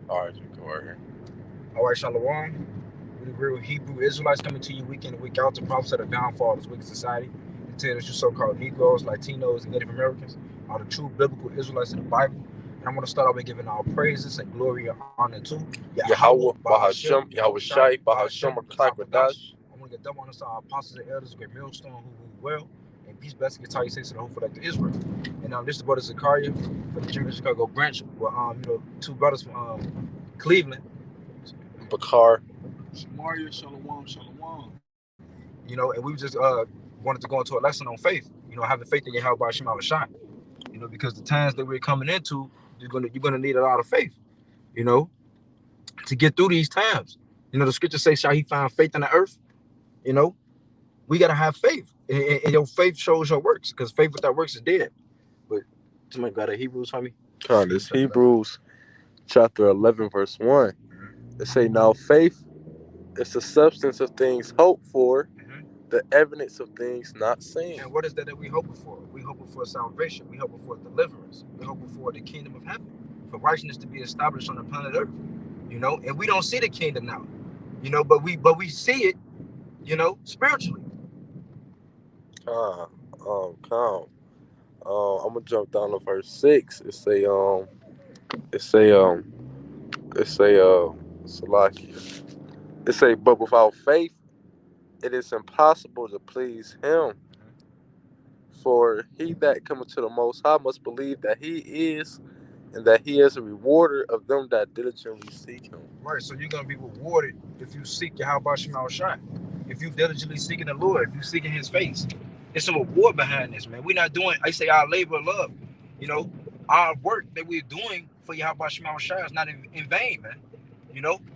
All right, you go right here. All right, Shalom. We the real Hebrew Israelites coming to you week in and week out to prophesy the downfall of this wicked society and tell us you so-called Negroes, Latinos, and Native Americans are the true biblical Israelites in the Bible. And I want to start off by giving all praises and glory and honor to Yahweh, Yahweh, Bahashem, Bahashem, Yahweh Yahweh Shai, Shai, Bahashem, Bahashem, Rakakwadash. Rakakwadash. I want to get double honors to our apostles and elders, great millstone who rule well. And peace, blessing, guitar, you say to the whole elect of Israel. And this is the brother Zakaria from the Church of Chicago branch. Well, two brothers from Cleveland. Bakar. Shamaria, Shalom, Shalom. And we just wanted to go into a lesson on faith. Having faith in Yahweh by Shema Shai. Because the times that we're coming into, you're gonna need a lot of faith. You know, to get through these times. The scriptures say, "Shall he find faith in the earth?" You know, we gotta have faith, and your faith shows your works, because faith without works is dead. But somebody got a Hebrews for me. Con, this Hebrews chapter 11, verse 1. It say, now faith is the substance of things hoped for, the evidence of things not seen. And what is that we hoping for? We hoping for salvation. We hoping for deliverance. We hoping for the kingdom of heaven, for righteousness to be established on the planet Earth. And we don't see the kingdom now. But we see it. Spiritually. Con, con. I'm gonna jump down to verse 6. It say, Salakia. It say, but without faith, it is impossible to please him. For he that cometh to the Most High must believe that he is, and that he is a rewarder of them that diligently seek him. Right, so you're gonna be rewarded if you seek Yahweh Shema Shai. If you diligently seeking the Lord, if you seeking His face, it's a reward behind this, man. We're not doing. I say our labor of love. Our work that we're doing for Yahweh Shema Shai is not in vain, man.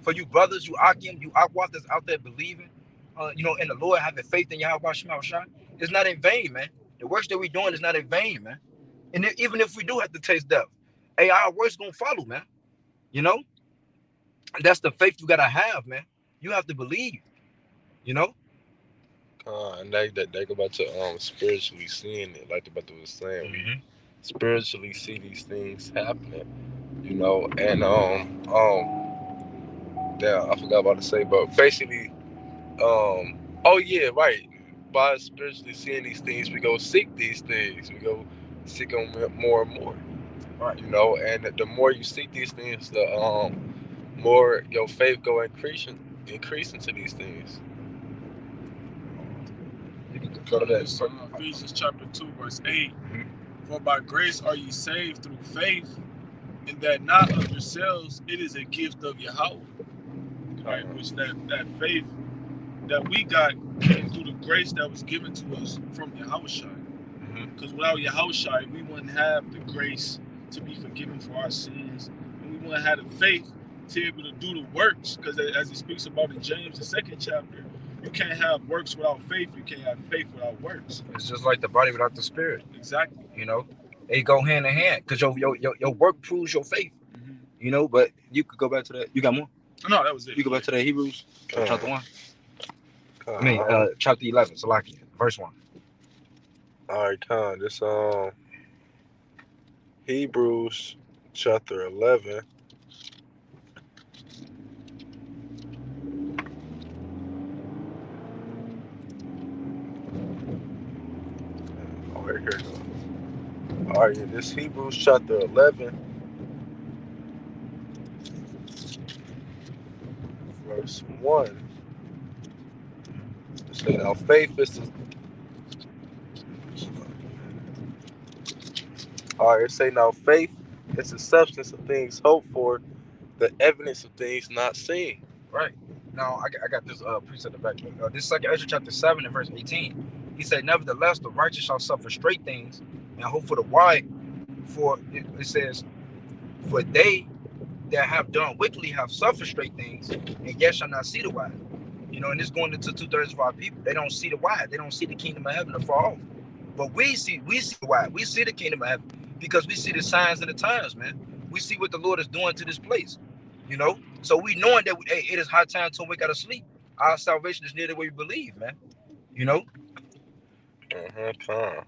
For you brothers, you Akim, you Akwat that's out there believing, in the Lord, having faith in Yahweh Shema Shai, it's not in vain, man. The works that we're doing is not in vain, man. And even if we do have to taste death, hey, our works gonna follow, man. You know, and that's the faith you gotta have, man. You have to believe, you know. And they go back to spiritually seeing it, like the brother was saying. We spiritually see these things happening, and damn, I forgot what to say, but basically, oh yeah, right. By spiritually seeing these things, we go seek these things. We go seek them more and more. Right. And the more you seek these things, the more your faith go increasing to these things. You can go to that. Ephesians chapter 2, verse 8. For by grace are ye saved through faith, and that not of yourselves, it is a gift of Yahweh. Right, which that faith that we got came through the grace that was given to us from Yahushua. Because without Yahushua, we wouldn't have the grace to be forgiven for our sins, and we wouldn't have the faith to be able to do the works. Because as he speaks about in James, the 2nd chapter, you can't have works without faith. You can't have faith without works. It's just like the body without the spirit. Exactly. They go hand in hand, because your work proves your faith. But you could go back to that. You got more? No, that was it. You go back to that Hebrews chapter 1. Con. Chapter 11, Salakia, verse 1. All right, Con. This Hebrews chapter 11. Oh, here we go. All right, this Hebrews chapter 11, verse 1. It say, now faith is the... All right, it say, now faith is the substance of things hoped for, the evidence of things not seen. Right. Now, I got this precept in the back. This is like Ezra chapter 7 and verse 18. He said, nevertheless, the righteous shall suffer straight things, and hope for the wide. For it says, for they that have done wickedly have suffered straight things, and yet shall not see the wide. And this going into 2/3 of our people. They don't see the wide. They don't see the kingdom of heaven afar off. But we see the wide. We see the kingdom of heaven, because we see the signs of the times, man. We see what the Lord is doing to this place. So we knowing that it is high time to wake out of sleep. Our salvation is near the way we believe, man. Con.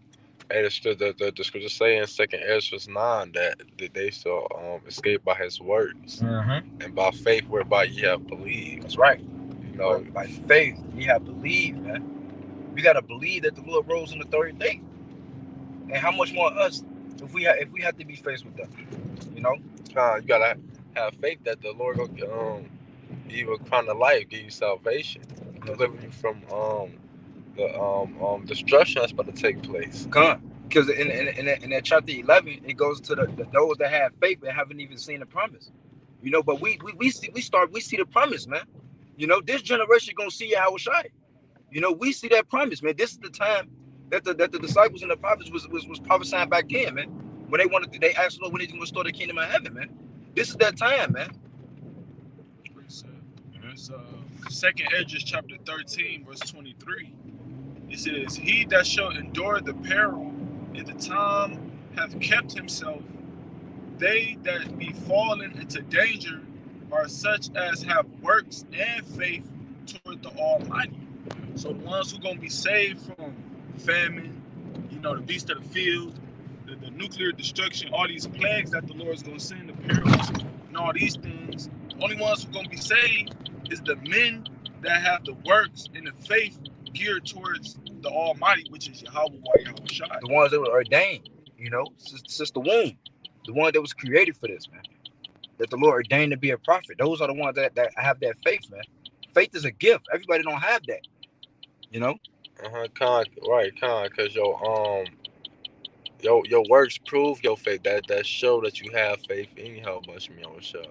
And the scripture say in 2nd Ezra 9 that they shall escape by his words and by faith whereby ye have believed. That's right. You know, by faith, ye have believed, man. We gotta believe that the Lord rose on the third day. And how much more us if we have to be faced with that, you know? you gotta have faith that the Lord will give you a crown of life, give you salvation, deliver you from the destruction that's about to take place. Because in that chapter 11, it goes to the those that have faith and haven't even seen the promise, you know. But we see the promise, man. You know, this generation gonna see Yahweh Shai. You know, we see that promise, man. This is the time that the disciples and the prophets was prophesying back then, man. When they asked the Lord when he's gonna restore the kingdom of heaven, man. This is that time, man. It's 2nd Ezra chapter 13, verse 23. It says, he that shall endure the peril in the time hath kept himself. They that be fallen into danger are such as have works and faith toward the Almighty. So the ones who gonna be saved from famine, you know, the beast of the field, the nuclear destruction, all these plagues that the Lord's gonna send, the perils and all these things, the only ones who gonna be saved is the men that have the works and the faith geared towards the Almighty, which is Yahweh Shai. The ones that were ordained, you know, since the womb, the one that was created for this, man. That the Lord ordained to be a prophet. Those are the ones that have that faith, man. Faith is a gift. Everybody don't have that, you know. Because your works prove your faith. That show that you have faith in Yahweh Shai.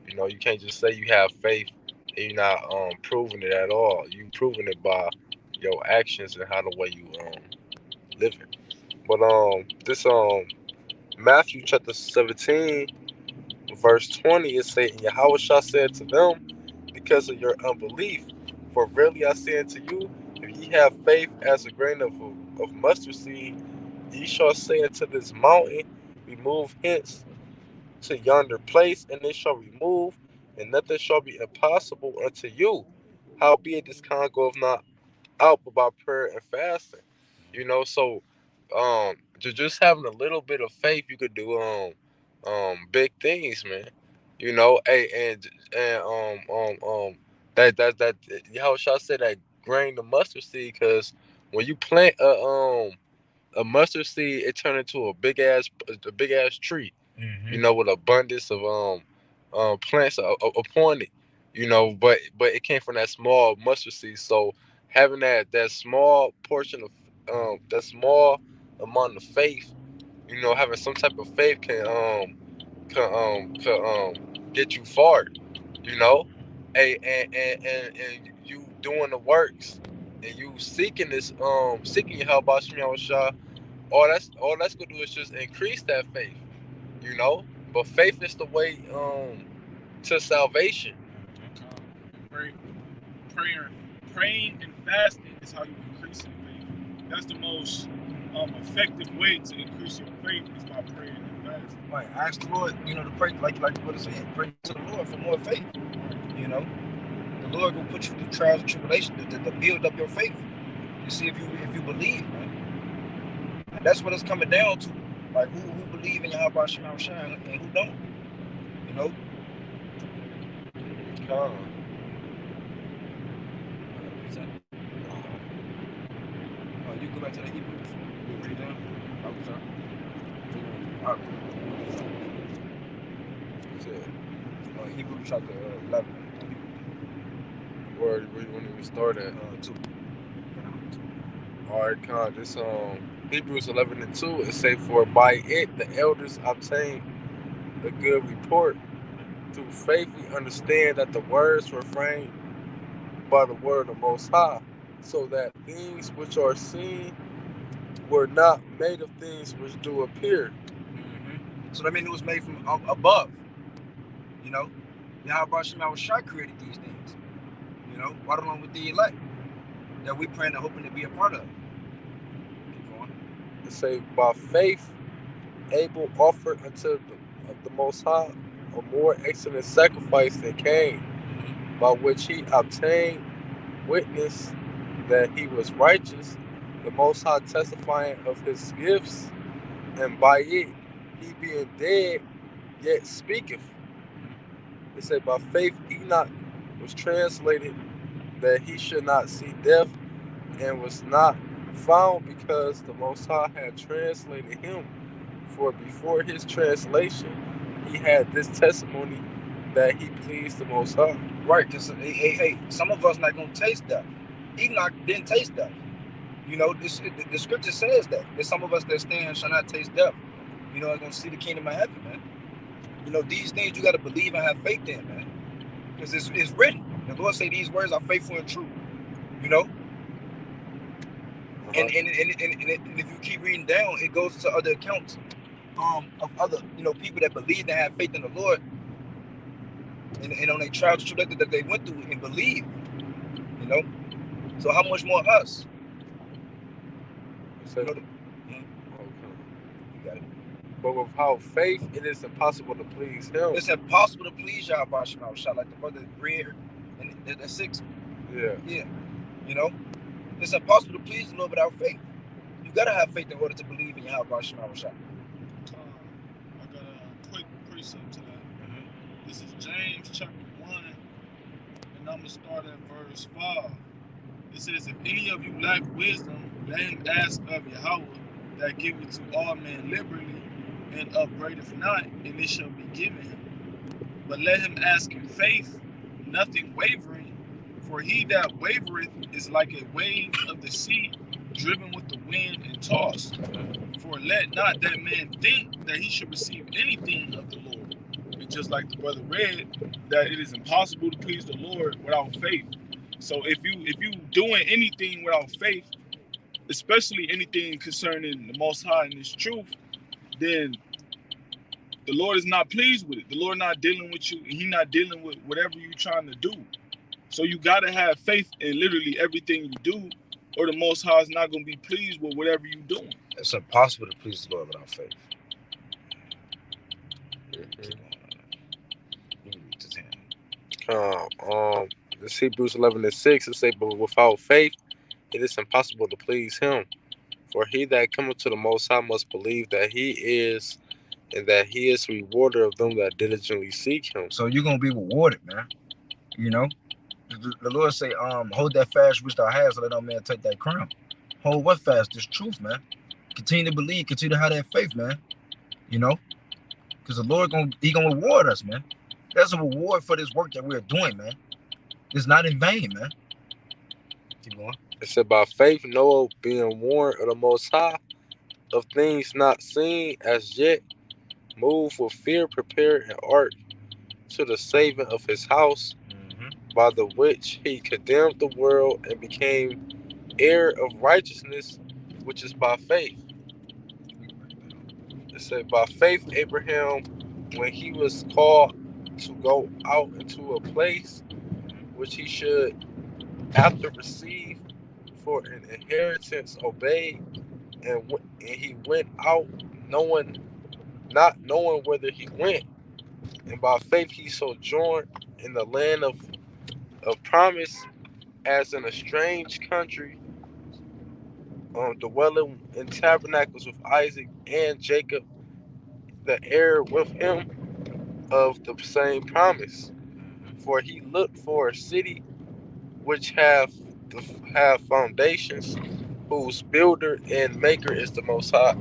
You know, you can't just say you have faith and you're not proving it at all. You proving it by your actions and how the way you living. But this Matthew chapter 17 verse 20 is saying, Yahweh Shai said to them, because of your unbelief, for verily I say unto you, if ye have faith as a grain of mustard seed, ye shall say unto this mountain, remove hence to yonder place, and it shall remove, and nothing shall be impossible unto you. Howbeit this kind goeth not out but by prayer and fasting. You know, so just having a little bit of faith, you could do big things, man. You know, that how shall I say that grain of mustard seed? Because when you plant a mustard seed, it turns into a big ass tree. You know, with abundance of plants upon it. You know, but it came from that small mustard seed. So having that small portion of that small amount of faith, you know, having some type of faith can get you far. You know, and you doing the works and you seeking seeking your help by Shema Shah. All that's gonna do is just increase that faith. You know, but faith is the way to salvation. Praying and fasting is how you increase your faith. That's the most effective way to increase your faith is by praying and fasting. Right. Ask the Lord, you know, to pray like what it said. Pray to the Lord for more faith. You know, the Lord will put you through trials and tribulations to build up your faith. You see if you believe, man. And that's what it's coming down to. Like who believe in Yahweh Shema Shai and who don't. You know. You go back to the Hebrews. You read down. Hebrews chapter 11. Where you want to start at? 2. All right, Con. This Hebrews 11 and 2. It say, for by it the elders obtained a good report. Through faith we understand that the words were framed by the word of the Most High, so that things which are seen were not made of things which do appear. So that means it was made from above. You know, Yahweh Shema Shai created these things. You know, right along with the elect that we praying and hoping to be a part of. Keep going. It say, by faith Abel offered unto the Most High a more excellent sacrifice than Cain, by which he obtained witness that he was righteous, the Most High testifying of his gifts, and by it he being dead yet speaketh. It said, by faith Enoch was translated that he should not see death, and was not found because the Most High had translated him. For before his translation, he had this testimony that he pleased the Most High. Right, because hey, some of us not gonna taste death. Enoch didn't taste death. You know, the scripture says that some of us that stand shall not taste death. You know, are gonna see the kingdom of heaven, man. You know, these things you gotta believe and have faith in, man. Because it's written. The Lord say these words are faithful and true. You know? And if you keep reading down, it goes to other accounts of other, you know, people that believe and have faith in the Lord, and on their trials and tribulations that they went through and believe. You know? So how much more us? So, you know, okay. You got it. But without faith, it is impossible to please him. It's impossible to please Yahweh Shema Shah, like the brother read in the 6. Yeah. You know? It's impossible to please the Lord without faith. You gotta have faith in order to believe in Yahweh Shema Shah. I got a quick precept to that. This is James chapter 1, and I'm going to start at verse 5. It says, if any of you lack wisdom, let him ask of Yahweh, that giveth to all men liberally, and upbraideth not, and it shall be given him. But let him ask in faith, nothing wavering, for he that wavereth is like a wave of the sea, driven with the wind and tossed. For let not that man think that he should receive anything of the Lord. And just like the brother read, that it is impossible to please the Lord without faith. So if you doing anything without faith, especially anything concerning the Most High and His truth, then the Lord is not pleased with it. The Lord not dealing with you, and He not dealing with whatever you're trying to do. So you gotta have faith in literally everything you do, or the Most High is not gonna be pleased with whatever you're doing. It's impossible to please the Lord without faith. This Hebrews 11:6, it say, but without faith, it is impossible to please him. For he that cometh to the Most High must believe that he is, and that he is rewarder of them that diligently seek him. So you're gonna be rewarded, man. You know, the Lord say, hold that fast which thou hast, so let no man take that crown. Hold what fast? This truth, man. Continue to believe, continue to have that faith, man. You know, because the Lord he gonna reward us, man. There's a reward for this work that we're doing, man. It's not in vain, man. Keep going. It said, by faith Noah, being warned of the Most High of things not seen as yet, moved with fear, prepared an ark to the saving of his house, by the which he condemned the world and became heir of righteousness, which is by faith. It said, by faith Abraham, when he was called to go out into a place which he should after receive for an inheritance, obeyed, and he went out not knowing whither he went. And by faith he sojourned in the land of promise, as in a strange country, dwelling in tabernacles with Isaac and Jacob, the heir with him of the same promise. For he looked for a city which have foundations, whose builder and maker is the Most High.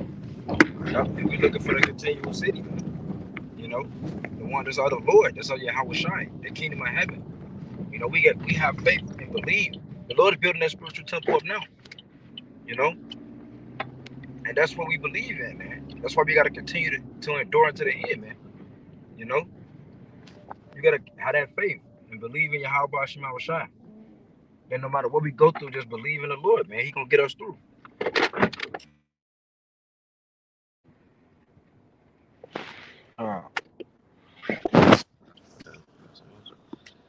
We're looking for the continual city, man. You know, the one that's of the Lord, that's of Yahweh Shai, the kingdom of heaven. You know, we have faith and believe. The Lord is building that spiritual temple up now. You know, and that's what we believe in, man. That's why we got to continue to endure unto the end, man. You know, you got to have that faith and believe in Yahweh Shema Shai. And no matter what we go through, just believe in the Lord, man. He gonna get us through.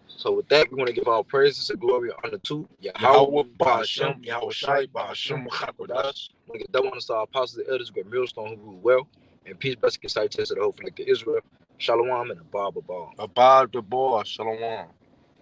So with that, we want to give our praises and glory and honor to Yahweh, Ba'ashem, Yahweh Shai, Ba'ashem, Chakodash. We want to give that one to our apostles and elders, great millstone who rule well, and peace, blessings, and salutations to the whole flick of Israel. Shalom and Abba Ball. Abba the ball, Shalom.